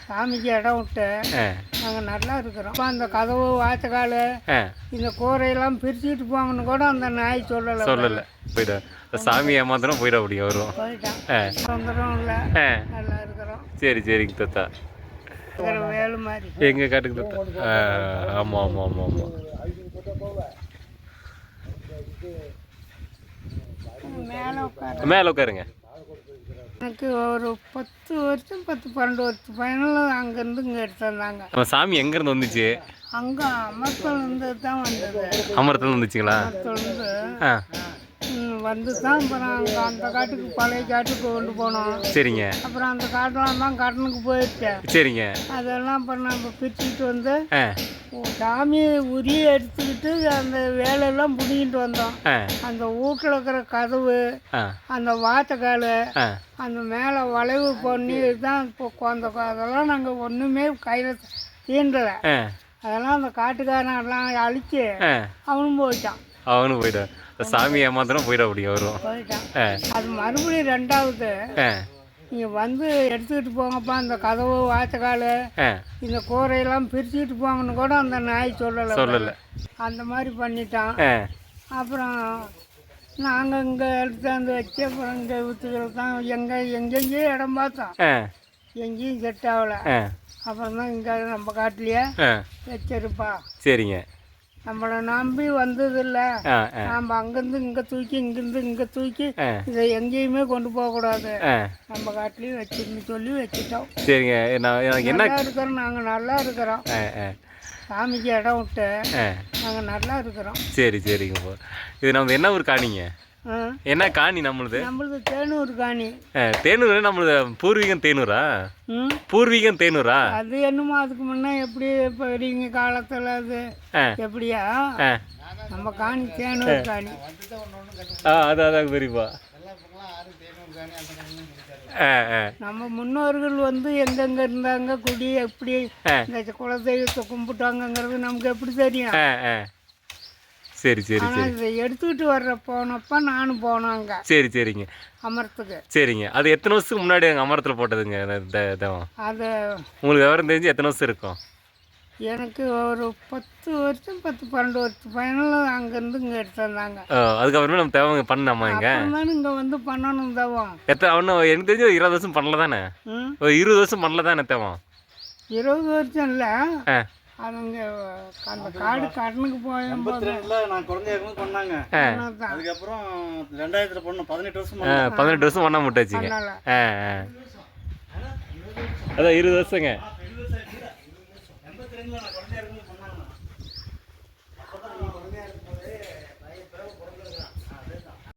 சாமிக்கு இடம் விட்டு ஆ நாங்கள் நல்லா இருக்கிறோம். இப்போ அந்த கதவு வாய்ச்சக்கால் ஆ இந்த கூரையெல்லாம் பிரிச்சுட்டு போங்கன்னு கூட அந்த நாய் சொல்லலை. போயிட்டா சாமி ஏமாத்திரம் போயிட முடியும் வரும். போயிட்டான். ஆ தொந்தரவும் இல்லை, ஆ நல்லா இருக்கிறோம். சரிங்க தாத்தா. வேலு மாதிரி எங்கள் காட்டுக்கு தாத்தா. ஆமாம் ஆமாம் ஆமாம் ஆமாம். மேலே உட்கார மேலே உட்காருங்க. எனக்கு ஒரு 10 வருஷம் 12 வருஷம் பயனில் அங்கேருந்து இங்கே எடுத்து வந்தாங்க. நம்ம சாமி எங்கேருந்து வந்துச்சு? அங்கே அமர்த்திலேருந்து தான் வந்தது. அமரத்துல வந்துச்சுங்களா? அமர்த்திலேருந்து ஆ வந்து தான் அப்புறம் அங்கே அந்த காட்டுக்கு பழைய காட்டுக்கு கொண்டு போனோம். சரிங்க அப்புறம் அந்த காட்டெலாம் தான் கடனுக்கு போயிடுச்சேன். சரிங்க. அதெல்லாம் அப்புறம் நம்ம பிரிச்சுக்கிட்டு வந்து ஆ சாமியை உரிய எடுத்துக்கிட்டு அந்த வேலையெல்லாம் பிடிக்கிட்டு வந்தோம். ஆ அந்த வீட்டில் இருக்கிற கதவு, ஆ அந்த வாய்ச்சக்கால், ஆ அந்த மேலே வளைவு பண்ணி தான் இப்போ அந்த அதெல்லாம் நாங்கள் ஒன்றுமே கையில் தீண்டலை. ஆ அதெல்லாம் அந்த காட்டுக்காரன் எல்லாம் அழிச்சு ஆ அவனும் போயிட்டான். அவனு போயிட்டான். சாமி ஏமாத்திரம் போயிட முடியும் வரும். போயிட்டான். ஆ அது மறுபடியும் 2வது ஆ நீங்கள் வந்து எடுத்துக்கிட்டு போங்கப்பா அந்த கதவு வாய்ச்சக்கால் ஆ இந்த கூரையெல்லாம் பிரிச்சுக்கிட்டு போங்கன்னு கூட அந்த நாய் சொல்லலை. அந்த மாதிரி பண்ணிட்டான். ஆ அப்புறம் நாங்கள் இங்கே எடுத்தாந்து வச்சு அப்புறம் இங்கே விற்றுக்கிறது தான். எங்கெங்கேயும் இடம் பார்த்தோம், ஆ எங்கேயும் செட் ஆகலை. ஆ அப்புறம் தான் இங்கே நம்ம காட்டிலேயே ஆ வச்சிருப்பா. சரிங்க. நம்மளை நம்பி வந்ததில்ல. ஆ ஆ நாம் அங்கேருந்து இங்கே தூக்கி இங்கேருந்து இங்கே தூக்கி ஆ இதை எங்கேயுமே கொண்டு போகக்கூடாது, ஆ நம்ம காட்டிலையும் வச்சுருந்து சொல்லி வச்சுட்டோம். சரிங்க. எனக்கு என்ன நல்லா இருக்கிறோம், நாங்கள் நல்லா இருக்கிறோம். ஆ ஆ சாமிக்கு இடம் விட்டு ஆ நாங்கள் நல்லா இருக்கிறோம். சரிங்க போ. இது நம்ம என்ன ஊர் காணிங்க? ஆ என்ன காணி நம்மளுது? நம்மளது தேனூர் காணி. தேனூர் நம்மளுது பூர்வீகம் தேனூரா? ம் பூர்வீகம் தேனூரா? அது என்னமோ அதுக்கு முன்னே எப்படி பெரியங்க காலத்தில் அது ஆ எப்படியா ஆ நம்ம காணி தேனூர் காணி. அதான் பெரியப்பா. ஆ ஆ நம்ம முன்னோர்கள் வந்து எங்கெங்க இருந்தாங்க, குடி எப்படி இந்த குலதெய்வத்தை கும்பிட்டாங்கங்கிறது நமக்கு எப்படி தெரியும்? ஆ ஆ சரி ஆனால் இதை எடுத்துக்கிட்டு போனப்போ நானும் போனாங்க சரிங்க அமரத்துக்கு. சரிங்க. அது எத்தனை வருஷத்துக்கு முன்னாடி அங்கே அமரத்தில் போட்டதுங்க தேவம்? அது உங்களுக்கு விவரம் தெரிஞ்சு எத்தனை வருஷம் இருக்கும்? எனக்கு ஒரு 10 வருஷம் 12 வருஷம் பயனில் அங்கேருந்து இங்கே எடுத்து வந்தாங்க. அதுக்கப்புறமே நம்ம தேவங்க பண்ணாமா இங்கே? அப்புறம் இங்கே வந்து பண்ணணும் தேவம். அவனு எனக்கு தெரிஞ்சு ஒரு 20 வருஷம் பண்ணல தானே? ஒரு 20 வருஷம் பண்ணல தானே தேவம்? 20 வருஷம் இல்லை, ஆ அது இங்கே அந்த காடு கடனுக்கு போகும்போது நான் குழந்தையாக்கும் பண்ணாங்க. அதுக்கப்புறம் 2000 பண்ணோம். 18 வருஷம் 18 வருஷம் ஒன்றா முட்டாச்சுங்க. ஆ ஆ அதான் 20 வருஷங்க. 82 நான் குழந்தையா இருக்கும்போது பண்ணாங்க.